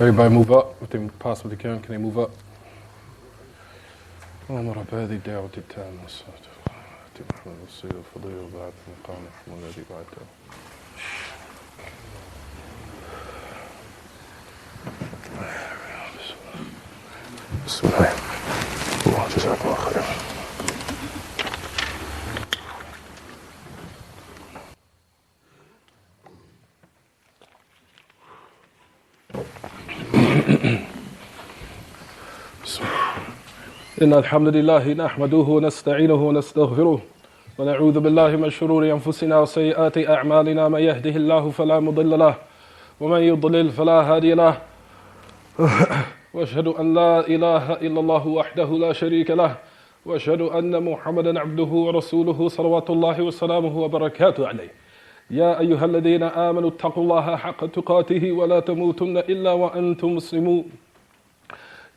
Everybody move up if they possibly can. Can they move up? اللهم رب هذه الدعوة التامة والصلاة والسلام على الفضيل وبعد مقام الذي بعده. بسم الله. الله جزاكم الله خيرا. إن الحمد لله نحمده ونستعينه ونستغفره ونعوذ بالله من شرور أنفسنا وسيئات أعمالنا من يهده الله فلا مضل له ومن يضلل فلا هادي له وأشهد أن لا إله إلا الله وحده لا شريك له وأشهد أن محمدا عبده ورسوله صلوات الله وسلامه وبركاته عليه يا أيها الذين آمنوا اتقوا الله حق تقاته ولا تموتن إلا وأنتم مسلمون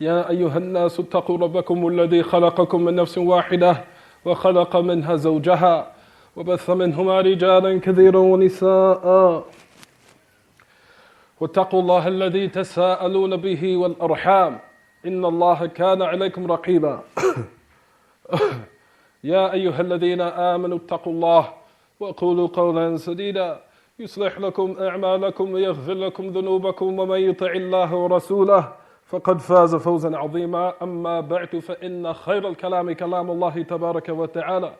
يا أيها الناس اتقوا ربكم الذي خلقكم من نفس واحدة وخلق منها زوجها وبث منهما رجالا كثيرا ونساء واتقوا الله الذي تساءلون به والأرحام إن الله كان عليكم رقيبا يا أيها الذين آمنوا اتقوا الله وقولوا قولا سديدا يصلح لكم أعمالكم ويغفر لكم ذنوبكم ومن يطع الله ورسوله فقد فاز فوزا عظيما أما بعد فإن خير الكلام كلام الله تبارك وتعالى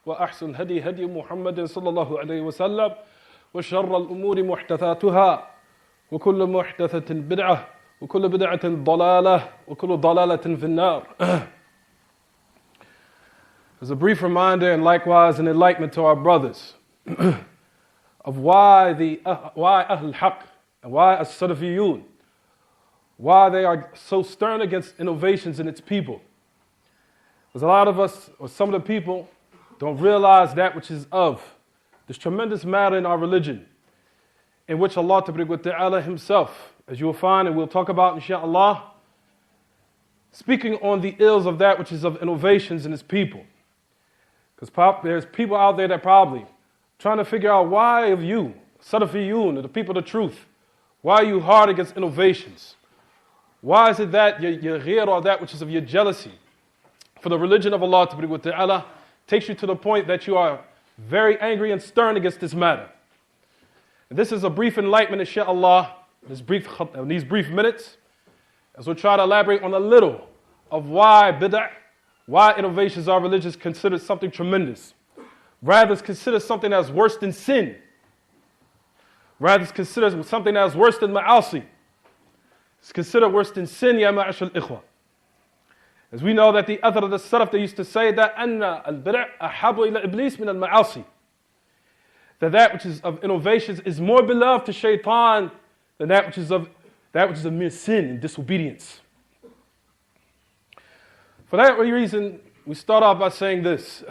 وأحسن هدي محمد صلى الله عليه وسلم وشر الأمور محدثاتها وكل محدثة بدعة وكل بدعة ضلالة وكل ضلالة في النار. As a brief reminder and likewise an enlightenment to our brothers of why Ahl Haqq and why as-Salafiyun, why they are so stern against innovations in its people. Because a lot of us, or some of the people, don't realize that which is of this tremendous matter in our religion, in which Allah Ta'ala Himself, as you will find and we'll talk about inshaAllah, speaking on the ills of that which is of innovations in His people. Because there's people out there that probably trying to figure out why of you, Salafiyun, or the people of the truth, why are you hard against innovations? Why is it that your ghir, or that which is of your jealousy for the religion of Allah Ta'ala takes you to the point that you are very angry and stern against this matter? And this is a brief enlightenment, inshaAllah, in these brief minutes, as we'll try to elaborate on a little of why bid'ah, why innovations are religious considered something tremendous. Rather, it's considered something that's worse than sin. Rather, it's considered something that's worse than ma'asi. It's considered worse than sin, ya ma'ashal ikhwa. As we know that the other of the Salaf, they used to say that anna al-bid'a ahabu ila iblis min al-ma'asi. That which is of innovations is more beloved to shaitan than that which is of mere sin and disobedience. For that reason, we start off by saying this.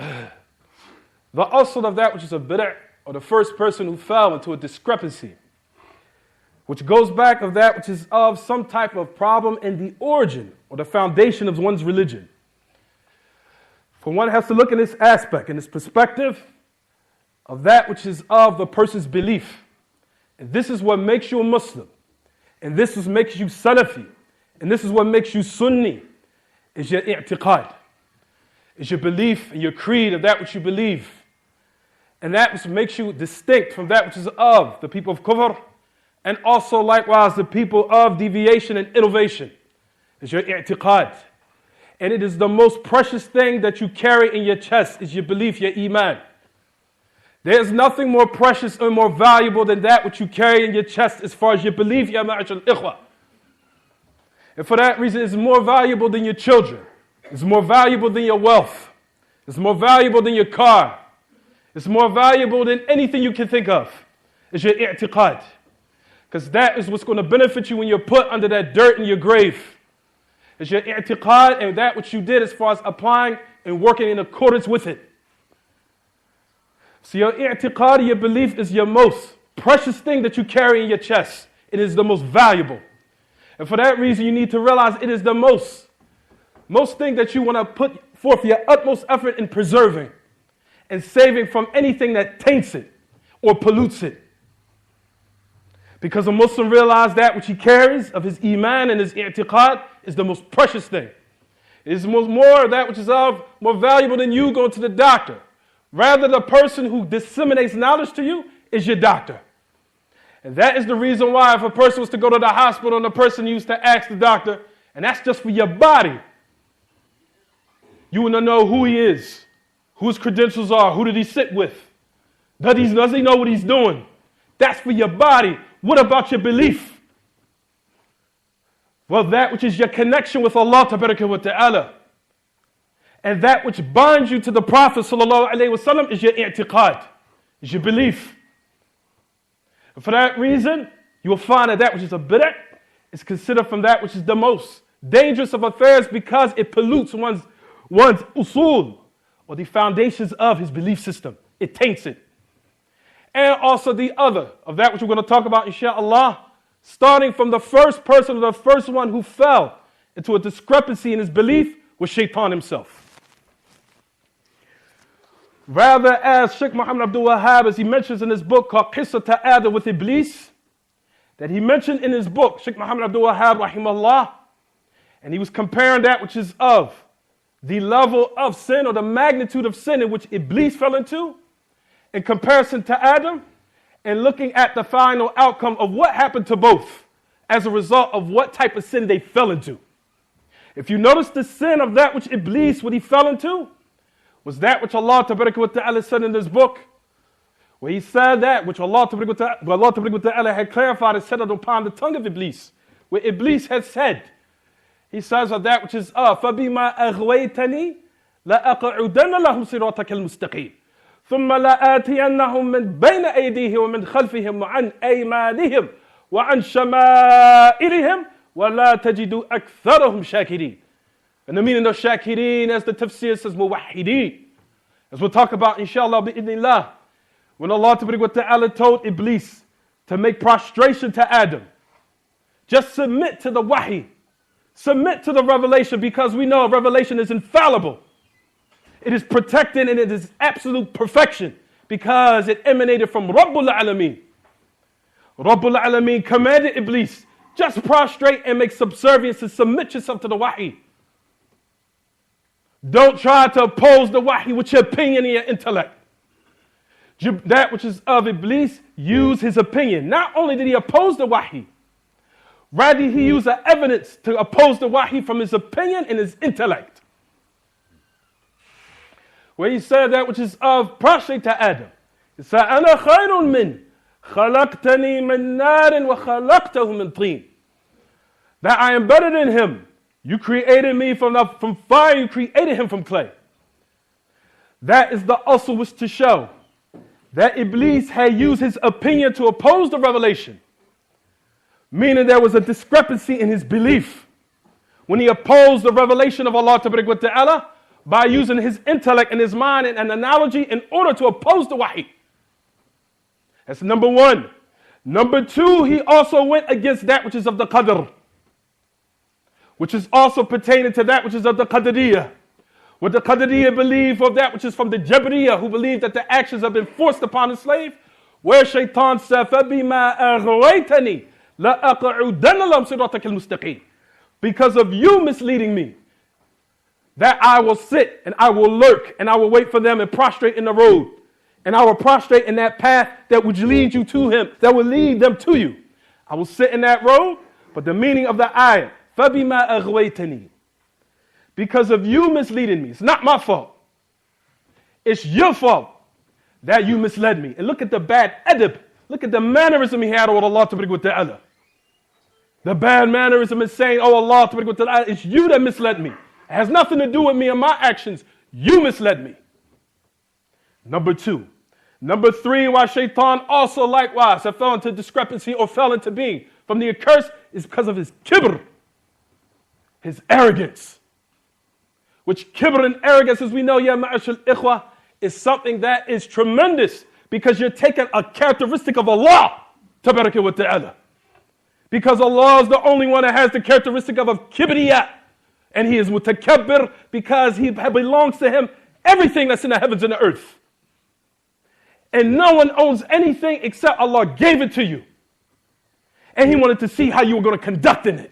The asl of that which is a bid'ah, or the first person who fell into a discrepancy, which goes back of that which is of some type of problem in the origin or the foundation of one's religion. For one has to look in this aspect, in this perspective of that which is of the person's belief. And this is what makes you a Muslim. And this is what makes you Salafi. And this is what makes you Sunni. Is your i'tiqad. Is your belief and your creed of that which you believe. And that which makes you distinct from that which is of the people of kufr. And also likewise the people of deviation and innovation. Is your i'tiqad. And it is the most precious thing that you carry in your chest is your belief, your iman. There is nothing more precious or more valuable than that which you carry in your chest as far as your belief, ya ma'ashal ikhwa. And for that reason, it's more valuable than your children. It's more valuable than your wealth. It's more valuable than your car. It's more valuable than anything you can think of. It's your i'tiqad. Because that is what's going to benefit you when you're put under that dirt in your grave. It's your i'tiqad and that which you did as far as applying and working in accordance with it. So your i'tiqad, your belief is your most precious thing that you carry in your chest. It is the most valuable. And for that reason, you need to realize it is the most thing that you want to put forth your utmost effort in preserving and saving from anything that taints it or pollutes it. Because a Muslim realized that which he carries of his iman and his i'tiqad is the most precious thing. It is more that which is more valuable than you going to the doctor. Rather, the person who disseminates knowledge to you is your doctor. And that is the reason why if a person was to go to the hospital and the person used to ask the doctor, and that's just for your body, you want to know who he is, who his credentials are, who did he sit with, does he know what he's doing? That's for your body. What about your belief? Well, that which is your connection with Allah tabaraka wa ta'ala. And that which binds you to the Prophet sallallahu alaihi wasallam is your i'tiqad, is your belief. And for that reason, you will find that which is a bid'ah is considered from that which is the most dangerous of affairs because it pollutes one's usul, or the foundations of his belief system. It taints it. And also the other of that which we're going to talk about, inshallah, starting from the first person, the first one who fell into a discrepancy in his belief was Shaitan himself. Rather, as Sheikh Muhammad Abdul-Wahhab, as he mentions in his book called Qissa Ta'ada with Iblis, that he mentioned in his book, Sheikh Muhammad Abdul-Wahhab, rahimahullah, and he was comparing that which is of the level of sin or the magnitude of sin in which Iblis fell into, in comparison to Adam, and looking at the final outcome of what happened to both as a result of what type of sin they fell into. If you notice the sin of that which Iblis, what he fell into, was that which Allah tabaraka wa ta'ala said in this book, where he said that which Allah tabaraka wa ta'ala had clarified and said it upon the tongue of Iblis, where Iblis had said, he says of that which is فَبِمَا أَغْوَيْتَنِي لَأَقْعُدَنَّ لَهُمْ صِرَاطَكَ الْمُسْتَقِيمِ ثُمَّ لَآتِيَنَّهُم مِّن بَيْنَ أَيْدِيهِمْ وَمِنْ خَلْفِهِمْ وَعَنْ أَيْمَانِهِمْ وَعَنْ شَمَائِلِهِمْ وَلَا تَجِدُ أَكْثَرَهُمْ شَاكِرِينَ. And the meaning of shakirin, as the tafsir says, muwahhideen. As we'll talk about, inshallah, bi'idhnillah, when Allah ta'ala told Iblis to make prostration to Adam, just submit to the wahi, submit to the revelation, because we know revelation is infallible. It is protected and it is absolute perfection because it emanated from Rabbul Alameen. Rabbul Alameen commanded Iblis, just prostrate and make subservience and submit yourself to the wahi. Don't try to oppose the wahi with your opinion and your intellect. That which is of Iblis, use his opinion. Not only did he oppose the wahi, rather he used the evidence to oppose the wahi from his opinion and his intellect. Where he said that which is of prostrate to Adam. He said, أَنَا خَيْرٌ مِّنْ خَلَقْتَنِي مِنْ نَارٍ وَخَلَقْتَهُ مِنْ طِينٍ. That I am better than him. You created me from fire, you created him from clay. That is the also was to show that Iblis had used his opinion to oppose the revelation. Meaning there was a discrepancy in his belief when he opposed the revelation of Allah Ta'ala by using his intellect and his mind and an analogy in order to oppose the wahi. That's number one. Number two, he also went against that which is of the qadr, which is also pertaining to that which is of the Qadariyah. What the Qadariyah believe of that which is from the Jabriyah, who believe that the actions have been forced upon the slave, where Shaitan said, فَبِمَا أَغْوَيْتَنِي لَأَقْعُدَنَّ لَهُمْ صِرَاطَكَ الْمُسْتَقِيمِ. Because of you misleading me, that I will sit and I will lurk and I will wait for them and prostrate in the road. And I will prostrate in that path that would lead you to him, that will lead them to you. I will sit in that road, but the meaning of the ayah, فَبِمَا أَغْوَيْتَنِي. Because of you misleading me. It's not my fault. It's your fault that you misled me. And look at the bad adab. Look at the mannerism he had with Allah Ta'ala. The bad mannerism is saying, oh Allah Ta'ala, it's you that misled me. It has nothing to do with me and my actions. You misled me. Number two. Number three, why Shaitan also likewise have fell into discrepancy or fell into being from the accursed is because of his kibr, his arrogance. Which kibr and arrogance, as we know, ya ma'ashal ikhwa, is something that is tremendous because you're taking a characteristic of Allah, tabaraka wa ta'ala. Because Allah is the only one that has the characteristic of kibriyah. And he is mutakabbir because he belongs to him everything that's in the heavens and the earth. And no one owns anything except Allah gave it to you. And he wanted to see how you were going to conduct in it.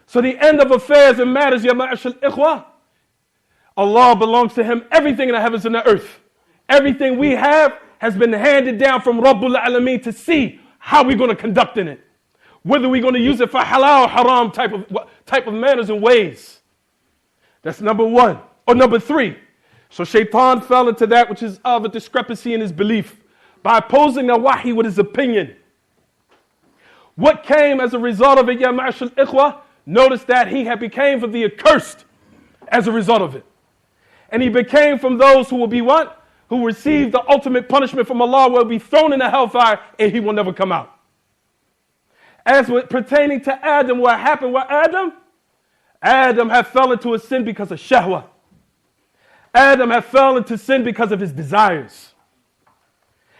So the end of affairs and matters, ya ma'ashal ikhwah, Allah belongs to him. Everything in the heavens and the earth. Everything we have has been handed down from Rabbul Alameen to see how we're going to conduct in it. Whether we're going to use it for halal or haram type of manners and ways. That's number one. Or number three. So Shaitan fell into that which is of a discrepancy in his belief by opposing the wahi with his opinion. What came as a result of it, ya ma'ashal ikhwah? Notice that he had became from the accursed as a result of it. And he became from those who will be what? Who receive the ultimate punishment from Allah, will be thrown in the hellfire and he will never come out. As with pertaining to Adam, what happened with Adam? Adam had fell into a sin because of shahwa. Adam had fell into sin because of his desires.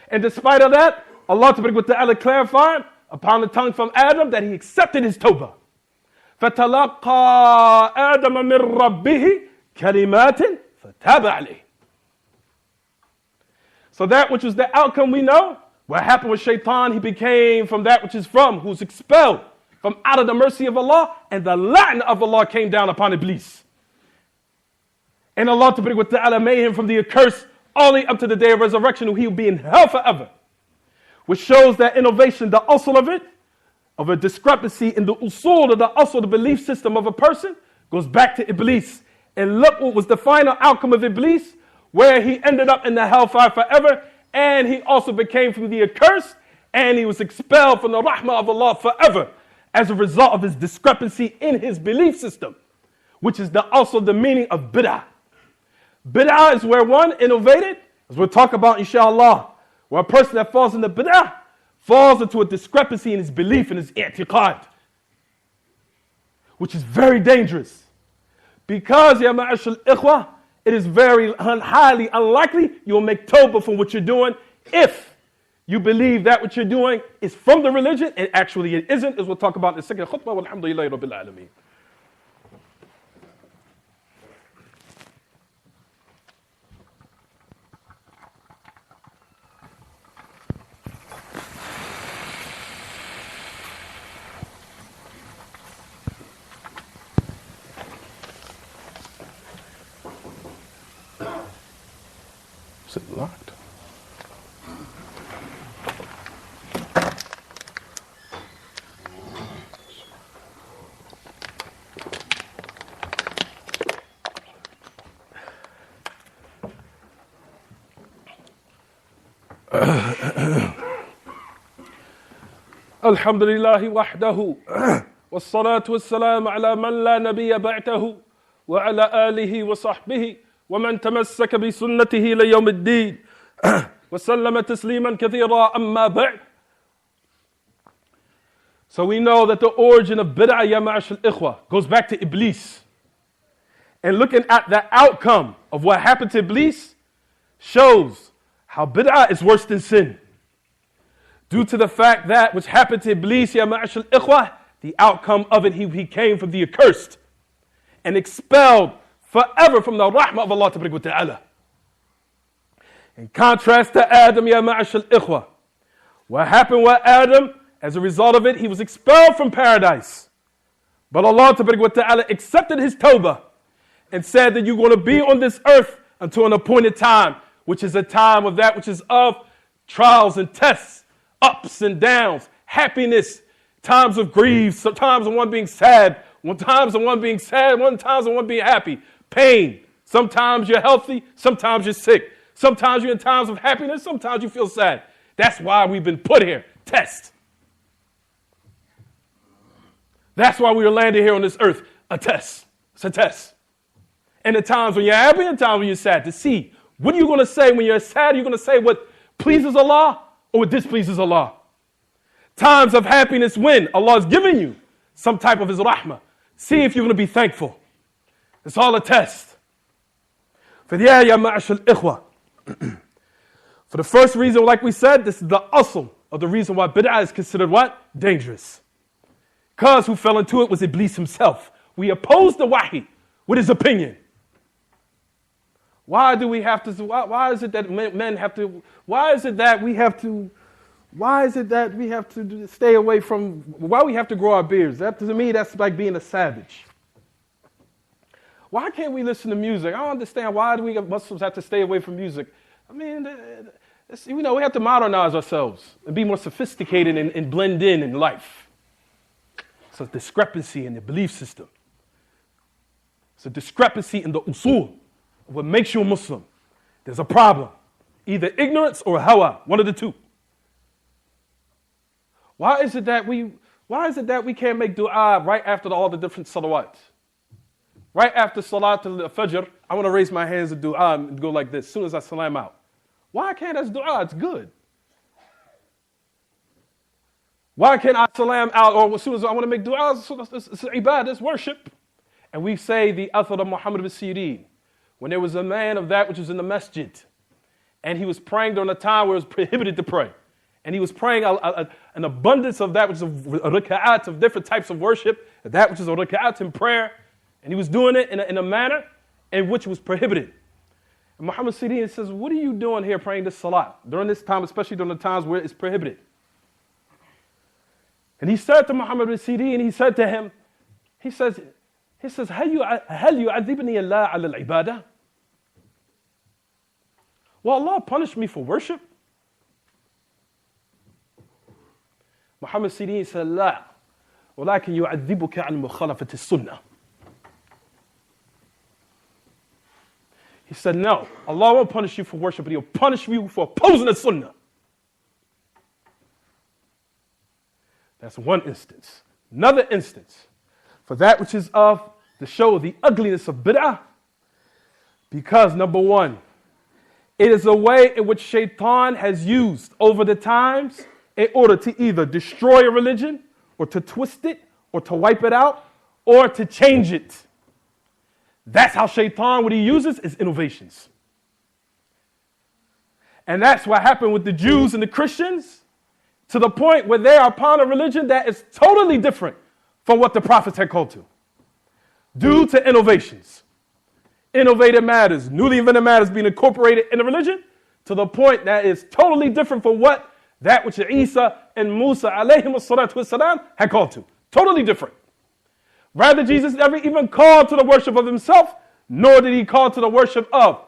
And despite of that, Allah Ta'ala clarified upon the tongue from Adam that he accepted his tawbah. فَتَلَقَّى آدَمَ مِنْ رَبِّهِ كَلِمَاتٍ فَتَابَ عَلَيْهِ. So that which was the outcome we know, what happened with Shaitan, he became from that which is from, who's expelled from out of the mercy of Allah, and the la'na of Allah came down upon Iblis. And Allah Ta'ala made him from the accursed all the way up to the day of resurrection, he will be in hell forever. Which shows that innovation, the usul of it, of a discrepancy in the usul, the usul, the belief system of a person, goes back to Iblis. And look what was the final outcome of Iblis, where he ended up in the hellfire forever, and he also became from the accursed, and he was expelled from the rahmah of Allah forever as a result of his discrepancy in his belief system, which is also the meaning of bid'ah. Bid'ah is where one innovated, as we'll talk about inshallah, where a person that falls into bid'ah falls into a discrepancy in his belief, in his i'tiqad, which is very dangerous. Because, ya ma'ashal ikhwah, it is very highly unlikely you will make tawbah from what you're doing if you believe that what you're doing is from the religion, and actually it isn't, as we'll talk about in the second khutbah. Walhamdulillahi Rabbil Alameen. Is it locked? Alhamdulillahi wahdahu wassalatu wassalamu ala man la nabiyya ba'dahu wa ala alihi wa sahbihi ومن تمسك بسنته ليوم الدين وسلم تسليما كثيرا أما بعد. So we know that the origin of bid'ah, ya ma'ashal ikhwah, goes back to Iblis. And looking at the outcome of what happened to Iblis shows how bid'ah is worse than sin. Due to the fact that which happened to Iblis, ya ma'ashal ikhwah, the outcome of it, he came from the accursed and expelled forever from the rahmah of Allah Ta'ala. In contrast to Adam, ya ma'ashal ikhwah, what happened with Adam, as a result of it, he was expelled from paradise. But Allah Ta'ala accepted his tawbah and said that you're going to be on this earth until an appointed time, which is a time of that which is of trials and tests, ups and downs, happiness, times of grief, sometimes of one being sad, times of one being sad, times of one being happy. Pain. Sometimes you're healthy, sometimes you're sick. Sometimes you're in times of happiness, sometimes you feel sad. That's why we've been put here. Test. That's why we were landed here on this earth. A test. It's a test. And the times when you're happy and the times when you're sad, to see what are you going to say when you're sad? Are you going to say what pleases Allah or what displeases Allah? Times of happiness when Allah is giving you some type of His rahmah. See if you're going to be thankful. It's all a test. For the first reason, like we said, this is the asl of the reason why bid'ah is considered what? Dangerous. Because who fell into it was Iblis himself. We opposed the wahi with his opinion. Why do we have to, why is it that men have to, why is it that we have to Why is it that we have to stay away from, why we have to grow our beards? That, to me, that's like being a savage. Why can't we listen to music? I don't understand, why do we Muslims have to stay away from music? I mean, we have to modernize ourselves and be more sophisticated and blend in life. It's a discrepancy in the belief system. It's a discrepancy in the usul of what makes you a Muslim. There's a problem. Either ignorance or hawa, one of the two. Why is it that we can't make dua right after all the different salawats? Right after Salat al-Fajr, I want to raise my hands and dua and go like this as soon as I salam out. Why can't I dua? It's good. Why can't I salam out or as soon as I want to make dua? It's ibadah, it's worship. And we say the athar of Muhammad ibn Sirin, when there was a man of that which was in the masjid, and he was praying during a time where it was prohibited to pray. And he was praying an abundance of that which is a raka'at of different types of worship, that which is a raka'at in prayer. And he was doing it in a manner in which was prohibited. And Muhammad Sirin says, what are you doing here praying this salat during this time, especially during the times where it's prohibited? And he said to Muhammad bin Sirin, he said to him, he says, هل يعذبني الله على العبادة? Will Allah punish me for worship? Muhammad Sirin said, لا ولكن يعذبك عن مخالفة السنة. He said, no, Allah won't punish you for worship, but He'll punish you for opposing the sunnah. That's one instance. Another instance, for that which is of to show the ugliness of bid'ah, because number one, it is a way in which shaitan has used over the times in order to either destroy a religion, or to twist it, or to wipe it out, or to change it. That's how shaitan, what he uses is innovations. And that's what happened with the Jews and the Christians, to the point where they are upon a religion that is totally different from what the prophets had called to, due to innovations. Innovative matters, newly invented matters being incorporated in the religion, to the point that is totally different from what that which Isa and Musa alayhim as-salatu was-salam had called to. Totally different. Rather, Jesus never even called to the worship of himself, nor did he call to the worship of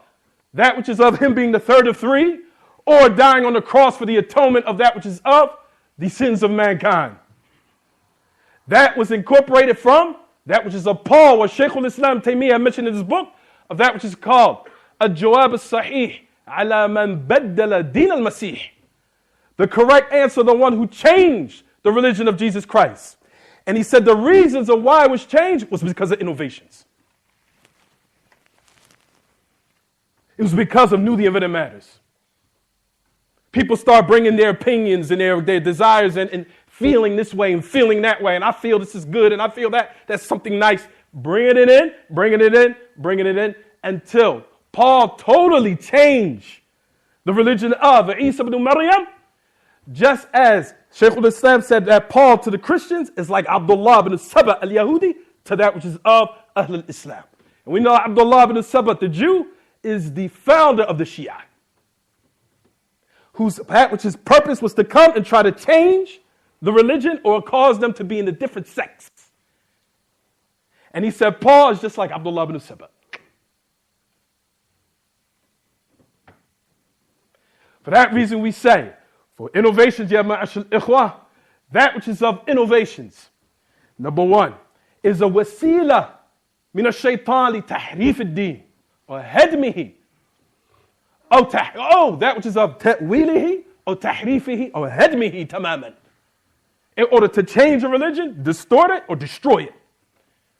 that which is of him being the third of three, or dying on the cross for the atonement of that which is of the sins of mankind. That was incorporated from that which is of Paul, what Shaykh al-Islam Taymiyyah mentioned in his book, of that which is called al-Jawab al-Sahih ala man baddala din al-Masih. The correct answer, the one who changed the religion of Jesus Christ. And he said the reasons of why it was changed was because of innovations. It was because of newly invented matters. People start bringing their opinions and their desires and feeling this way and feeling that way. And I feel this is good and I feel that's something nice. Bringing it in until Paul totally changed the religion of Isa ibn Maryam. Just as Shaykh al-Islam said that Paul to the Christians is like Abdullah ibn Saba al-Yahudi to that which is of Ahl al-Islam. And we know Abdullah ibn Saba, the Jew, is the founder of the Shia, which his purpose was to come and try to change the religion or cause them to be in the different sects. And he said Paul is just like Abdullah ibn Saba. For that reason we say, for innovations, ya ma'ashal ikhwah, that which is of innovations, number one, is a wasila min ash-shaytan li tahrif ad-din, or hadmihi, that which is of ta'wilihi, or tahrifihi, or hadmihi tamaman. In order to change a religion, distort it, or destroy it.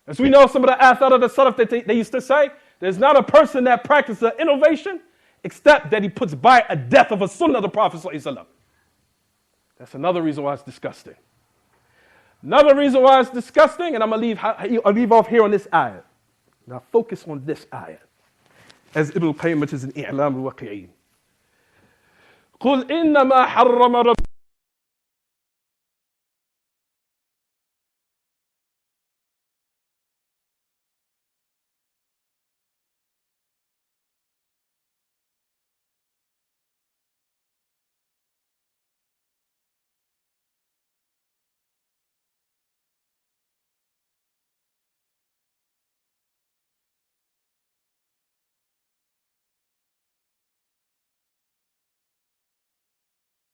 As we know, some of the athar of the Salaf that they used to say, there's not a person that practices an innovation except that he puts by a death of a sunnah of the Prophet ﷺ. That's another reason why it's disgusting. Another reason why it's disgusting, and I'll leave off here on this ayah. Now focus on this ayah. As Ibn al-Qayyim mentions in I'lam al-Waqi'in. قُلْ إِنَّمَا حَرَّمَ رَبِّي